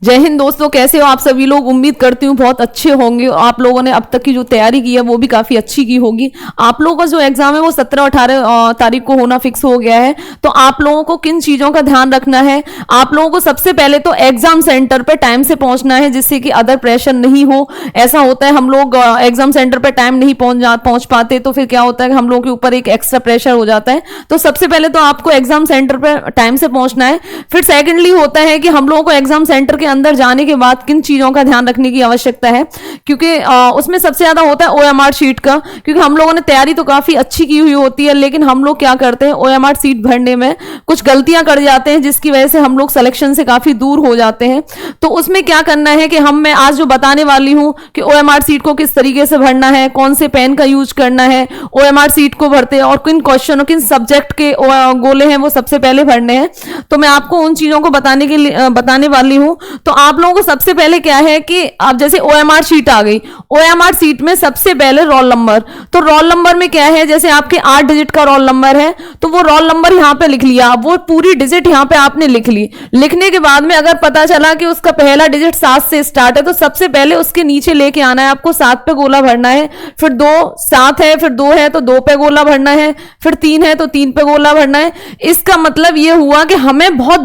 जय हिंद दोस्तों, कैसे हो आप सभी लोग। उम्मीद करती हूँ बहुत अच्छे होंगे। आप लोगों ने अब तक की जो तैयारी की है वो भी काफी अच्छी की होगी। आप लोगों का जो एग्जाम है वो 17-18 तारीख को होना फिक्स हो गया है। तो आप लोगों को किन चीजों का ध्यान रखना है, आप लोगों को सबसे पहले तो एग्जाम सेंटर पे टाइम से पहुंचना है, जिससे कि अदर प्रेशर नहीं हो। ऐसा होता है हम लोग एग्जाम सेंटर पे टाइम नहीं पहुंच पाते, तो फिर क्या होता है कि हम लोगों के ऊपर एक एक्स्ट्रा प्रेशर हो जाता है। तो सबसे पहले तो आपको एग्जाम सेंटर पे टाइम से पहुंचना है। फिर सेकेंडली होता है कि हम लोगों को एग्जाम सेंटर के अंदर जाने के बाद किन चीजों का ध्यान रखने की आवश्यकता है, क्योंकि उसमें सबसे ज्यादा होता है ओएमआर शीट का। क्योंकि हम लोगों ने तैयारी तो काफी अच्छी की हुई होती है, लेकिन हम लोग क्या करते हैं, ओएमआर शीट भरने में कुछ गलतियां कर जाते हैं, जिसकी वजह से हम लोग सिलेक्शन से काफी दूर हो जाते हैं। तो उसमें क्या करना है कि मैं आज जो बताने वाली हूं कि ओएमआर शीट को किस तरीके से भरना है, कौन से पेन का यूज करना है ओएमआर शीट को भरते हैं, और किन क्वेश्चन किन सब्जेक्ट के गोले हैं वो सबसे पहले भरने हैं। तो मैं आपको उन चीजों को बताने वाली हूं। तो आप लोगों को सबसे पहले क्या है कि आप जैसे ओएमआर शीट आ गई, ओएमआर शीट में सबसे पहले रोल नंबर। तो रोल नंबर में क्या है, जैसे आपके 8 डिजिट का रोल नंबर है तो वो रोल नंबर यहां पे लिख लिया, वो पूरी डिजिट यहां पे आपने लिख ली। लिखने के बाद में अगर पता चला कि उसका पहला डिजिट 7 से स्टार्ट है, तो सबसे पहले उसके नीचे लेके आना है, आपको 7 पे गोला भरना है। फिर 7 है, फिर 2 है तो 2 पे गोला भरना है, फिर 3 है तो 3 पे गोला भरना है। इसका मतलब यह हुआ कि हमें बहुत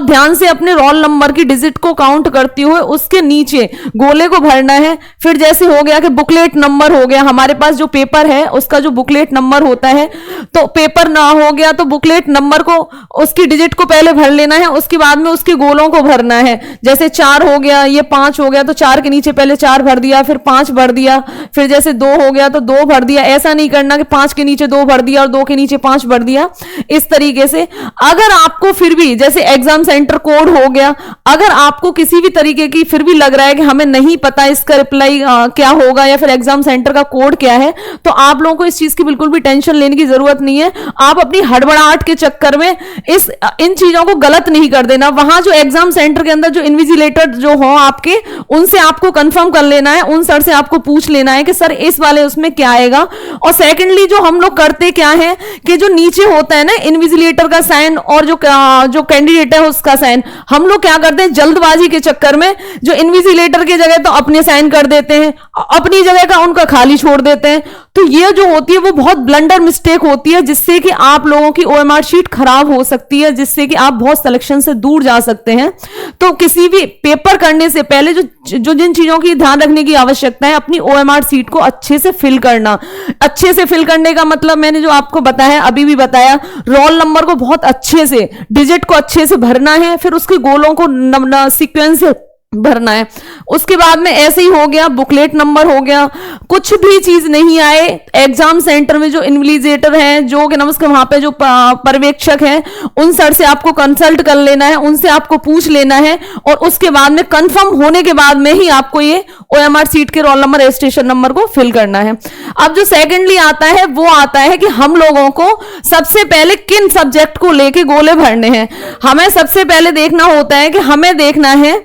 ध्यान से अपने रोल नंबर की डिजिट को काउंट करते हुए उसके नीचे गोले को भरना है। फिर जैसे हो गया कि बुकलेट नंबर हो गया, हमारे पास जो पेपर है उसका जो बुकलेट नंबर होता है, तो पेपर ना हो गया तो बुकलेट नंबर को उसकी डिजिट को पहले भर लेना है, उसके बाद में उसके गोलों को भरना है। जैसे 4 हो गया, ये 5 हो गया तो 4 के नीचे पहले 4 भर दिया, फिर 5 भर दिया, फिर जैसे 2 हो गया तो 2 भर दिया। ऐसा नहीं करना कि 5 के नीचे 2 भर दिया और 2 के नीचे 5 भर दिया। इस तरीके से अगर आपको फिर भी जैसे एग्जाम सेंटर कोड हो गया, अगर आपको किसी भी तरीके की फिर भी लग रहा है कि हमें नहीं पता इसका रिप्लाई क्या होगा या फिर एग्जाम सेंटर का कोड क्या है, तो आप लोगों को इस चीज की बिल्कुल भी टेंशन लेने की जरूरत नहीं है। आप अपनी हड़बड़ाहट के चक्कर में इन चीजों को गलत नहीं कर देना। वहां जो एग्जाम सेंटर के अंदर जो इन्विजिलेटर जो हो आपके, उनसे आपको कंफर्म कर लेना है, उन सर से आपको पूछ लेना है कि सर इस वाले उसमें क्या आएगा। और सेकेंडली जो हम लोग करते क्या है कि जो नीचे होता है ना इन्विजिलेटर का साइन और जो कैंडिडेट है उसका साइन, हम लोग क्या करते हैं जल्दबाजी के चक्कर में जो इन्विजिलेटर की जगह तो अपने साइन कर देते हैं, अपनी जगह का उनका खाली छोड़ देते हैं। तो ये जो होती है वो बहुत ब्लंडर मिस्टेक होती है, जिससे कि आप लोगों की ओएमआर शीट खराब हो सकती है, जिससे कि आप बहुत सिलेक्शन से दूर जा सकते हैं। तो किसी भी पेपर करने से पहले जिन चीजों की ध्यान रखने की आवश्यकता है, अपनी ओएमआर शीट को अच्छे से फिल करना। अच्छे से फिल करने का मतलब मैंने जो आपको बताया, अभी भी बताया, रोल नंबर को बहुत अच्छे से, डिजिट को अच्छे से भरना है, फिर उसके गोलों को सीक्वेंस से भरना है। उसके बाद में ऐसे ही हो गया, बुकलेट नंबर हो गया। कुछ भी चीज नहीं आए, एग्जाम सेंटर में जो इन्विजिलेटर है, जो नमस्कार वहां पे जो पर्यवेक्षक है, उन सर से आपको कंसल्ट कर लेना है, उनसे आपको पूछ लेना है, और उसके बाद में कंफर्म होने के बाद में ही आपको ये ओएमआर शीट के रोल नंबर रजिस्ट्रेशन नंबर को फिल करना है। अब जो सेकेंडली आता है वो आता है कि हम लोगों को सबसे पहले किन सब्जेक्ट को लेके गोले भरने हैं। हमें सबसे पहले देखना होता है कि हमें देखना है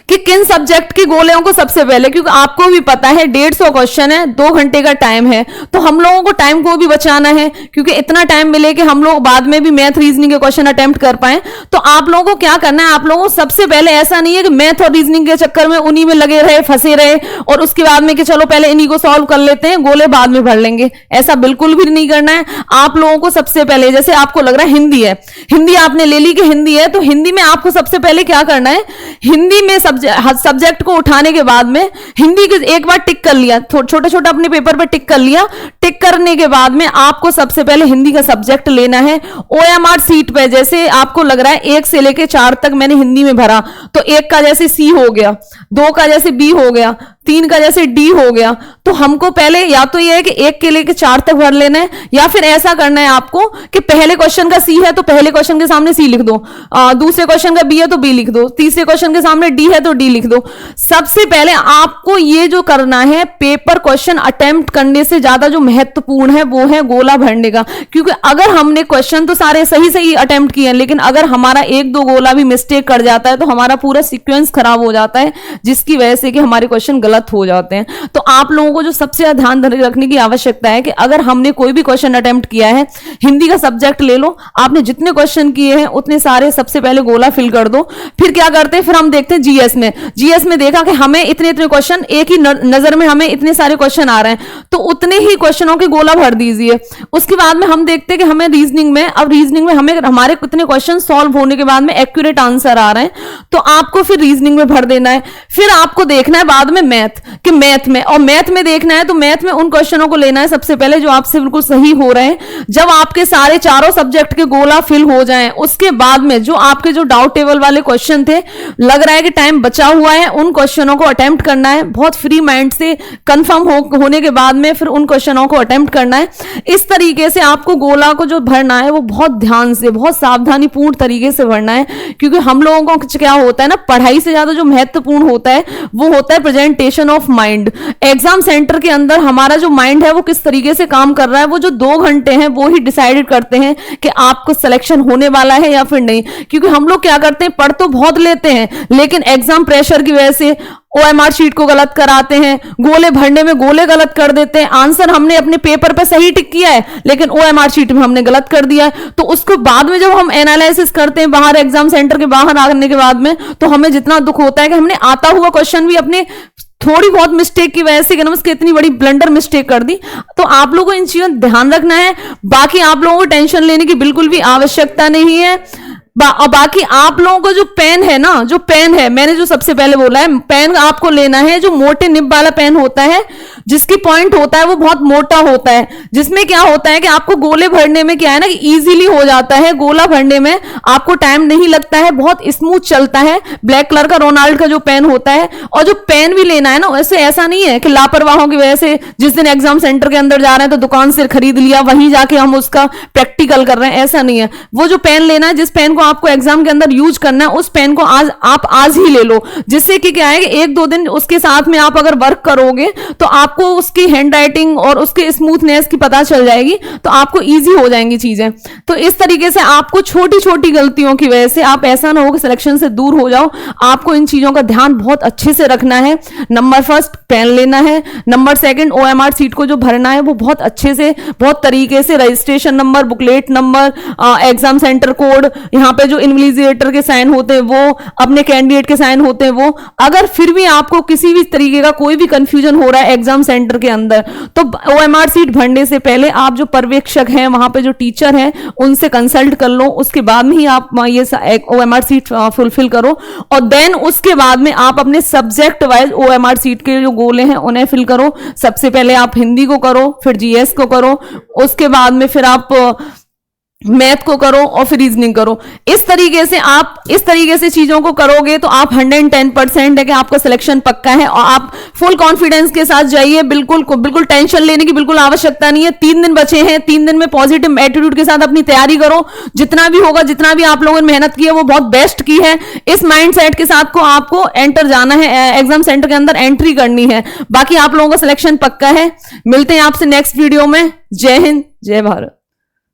कि किन सब्जेक्ट की गोलियों को सबसे पहले, क्योंकि आपको भी पता है 150 क्वेश्चन है, 2 घंटे का टाइम है, तो हम लोगों को टाइम को भी बचाना है, क्योंकि इतना टाइम मिले कि हम लोग बाद में भी मैथ रीजनिंग के क्वेश्चन अटेम्प्ट कर पाए। तो आप लोगों को क्या करना है, आप लोगों को सबसे पहले ऐसा नहीं है कि मैथ और रीजनिंग के चक्कर में उन्हीं में लगे रहे, फंसे रहे, और उसके बाद में कि चलो पहले इन्हीं को सॉल्व कर लेते हैं, गोले बाद में भर लेंगे। ऐसा बिल्कुल भी नहीं करना है। आप लोगों को सबसे पहले, जैसे आपको लग रहा है हिंदी है, हिंदी आपने ले ली कि हिंदी है, तो हिंदी में आपको सबसे पहले क्या करना है, हिंदी में सब्जेक्ट को उठाने के बाद में हिंदी के एक बार टिक कर लिया, छोटा छोटा अपने पेपर पे टिक कर लिया। टिक करने के बाद में आपको सबसे पहले हिंदी का सब्जेक्ट लेना है। ओएमआर शीट पे जैसे आपको लग रहा है 1 से लेके 4 तक मैंने हिंदी में भरा, तो 1 का जैसे सी हो गया, 2 का जैसे बी हो गया, 3 का जैसे डी हो गया। तो हमको पहले या तो यह है कि 1 के लेके 4 तक भर लेना है, या फिर ऐसा करना है आपको कि पहले क्वेश्चन का सी है तो पहले क्वेश्चन के सामने सी लिख दो, दूसरे क्वेश्चन का बी है तो बी लिख दो, तीसरे क्वेश्चन के सामने डी है तो डी लिख दो। सबसे पहले आपको ये जो करना है, पेपर क्वेश्चन अटेम्प्ट करने से ज्यादा जो महत्वपूर्ण है वो है गोला भरने का। क्योंकि अगर हमने क्वेश्चन तो सारे सही अटेम्प्ट किए, लेकिन अगर हमारा 1-2 गोला भी मिस्टेक कर जाता है तो हमारा पूरा सीक्वेंस खराब हो जाता है, जिसकी वजह से कि हमारे क्वेश्चन गलत हो जाते हैं। तो आप लोगों को जो सबसे ज्यादा ध्यान रखने की आवश्यकता है कि अगर हमने कोई भी क्वेश्चन अटेम्प्ट किया है, हिंदी का सब्जेक्ट ले लो, आपने जितने क्वेश्चन किए हैं उतने सारे सबसे पहले गोला फिल कर दो। फिर क्या करते हैं, फिर हम देखते हैं जीएस में देखा कि हमें इतने इतने क्वेश्चन, एक ही नजर में हमें इतने सारे क्वेश्चन आ रहे हैं, तो उतने ही क्वेश्चनों के गोला भर दीजिए। उसके बाद में हम देखते हैं कि हमें रीजनिंग में हमें हमारे कितने क्वेश्चन सॉल्व होने के बाद में एक्यूरेट आंसर आ रहे हैं, तो आपको फिर रीजनिंग में भर देना है। फिर आपको देखना है बाद में मैथ में देखना है, तो मैथ में उन क्वेश्चनों को लेना है सबसे पहले जो आपसे बिल्कुल सही हो रहे हैं। जब आपके सारे चारों सब्जेक्ट के गोला फिल हो जाएं, उसके बाद में जो आपके जो डाउट टेबल वाले क्वेश्चन थे, लग रहा है कि टाइम बचा हुआ है, उन क्वेश्चनों को अटेम्प्ट करना है। बहुत फ्री माइंड से कंफर्म होने के बाद में फिर उन क्वेश्चनों को अटेम्प्ट करना है। इस तरीके से आपको गोला को जो भरना है वो बहुत ध्यान से, बहुत सावधानी पूर्ण तरीके से भरना है, क्योंकि हम लोगों को क्या होता है ना, पढ़ाई से ज्यादा जो महत्वपूर्ण होता है वो होता है presentation of mind. Exam centre के अंदर हमारा जो माइंड है वो किस तरीके से काम कर रहा है, वो जो 2 घंटे हैं वो ही डिसाइडेड करते हैं कि आपको सिलेक्शन होने वाला है या फिर नहीं। क्योंकि हम लोग क्या करते हैं, पढ़ तो बहुत लेते हैं, लेकिन एग्जाम प्रेशर की वजह से OMR शीट को गलत कराते हैं, गोले भरने में गोले गलत कर देते हैं, आंसर हमने अपने पेपर पे सही टिक किया है लेकिन OMR शीट में हमने गलत कर दिया है। तो उसको बाद में जब हम एनालिसिस करते हैं बाहर, एग्जाम सेंटर के बाहर आने के बाद में, तो हमें जितना दुख होता है कि हमने आता हुआ क्वेश्चन भी अपने थोड़ी बहुत मिस्टेक की वजह से इतनी बड़ी ब्लंडर मिस्टेक कर दी। तो आप लोगों को इन चीजों ध्यान रखना है। बाकी आप लोगों को टेंशन लेने की बिल्कुल भी आवश्यकता नहीं है। और बाकी आप लोगों को जो पेन है ना, जो पेन है, मैंने जो सबसे पहले बोला है, पेन आपको लेना है जो मोटे निब वाला पेन होता है, जिसकी पॉइंट होता है वो बहुत मोटा होता है, जिसमें क्या होता है कि आपको गोले भरने में क्या है ना कि इजीली हो जाता है। गोला भरने में आपको टाइम नहीं लगता है, बहुत स्मूथ चलता है। ब्लैक कलर का रोनाल्ड का जो पेन होता है, और जो पेन भी लेना है ना, वैसे ऐसा नहीं है कि लापरवाहों की वजह से जिस दिन एग्जाम सेंटर के अंदर जा रहे हैं तो दुकान से खरीद लिया, वहीं जाके हम उसका प्रैक्टिकल कर रहे हैं, ऐसा नहीं है। वो जो पेन लेना है, जिस पेन को आपको एग्जाम के अंदर यूज करना है, उस पेन को आज ही ले लो, जिससे कि क्या है कि 1-2 दिन उसके साथ में आप अगर वर्क करोगे तो आपको उसकी हैंड राइटिंग और उसके स्मूथनेस की पता चल जाएगी, तो आपको इजी हो जाएंगी चीजें। तो इस तरीके से आपको छोटी छोटी गलतियों की वजह से आप ऐसा ना हो कि सिलेक्शन से दूर हो जाओ। आपको इन चीजों का ध्यान बहुत अच्छे से रखना है। नंबर फर्स्ट पेन लेना है, नंबर सेकंड OMR सीट को जो भरना है वो बहुत अच्छे से, बहुत तरीके से, registration number, booklet number, exam centre code, यहाँ पे जो इन्विजिलेटर के साइन होते हैं वो, अपने कैंडिडेट के साइन होते हैं वो। अगर फिर भी आपको किसी भी तरीके का कोई भी कंफ्यूजन हो रहा है एग्जाम सेंटर के अंदर, तो OMR सीट भरने से पहले आप जो पर्यवेक्षक हैं, वहां पे जो टीचर हैं, उनसे कंसल्ट कर लो। उसके बाद में ही आप ये OMR सीट फुलफिल करो, और देन उसके बाद में आप अपने सब्जेक्ट वाइज OMR सीट के जो गोले हैं उन्हें फिल करो। सबसे पहले आप हिंदी को करो, फिर GS को करो, उसके बाद में फिर आप मैथ को करो, और फिर रीजनिंग करो। इस तरीके से चीजों को करोगे तो आप 110% है कि आपका सिलेक्शन पक्का है, और आप फुल कॉन्फिडेंस के साथ जाइए। बिल्कुल टेंशन लेने की बिल्कुल आवश्यकता नहीं है। 3 दिन बचे हैं, 3 दिन में पॉजिटिव एटीट्यूड के साथ अपनी तैयारी करो। जितना भी होगा, जितना भी आप लोगों ने मेहनत की है वो बहुत बेस्ट की है। इस माइंडसेट के साथ को आपको एंटर जाना है, एग्जाम सेंटर के अंदर एंट्री करनी है। बाकी आप लोगों का सिलेक्शन पक्का है। मिलते हैं आपसे नेक्स्ट वीडियो में। जय हिंद, जय भारत।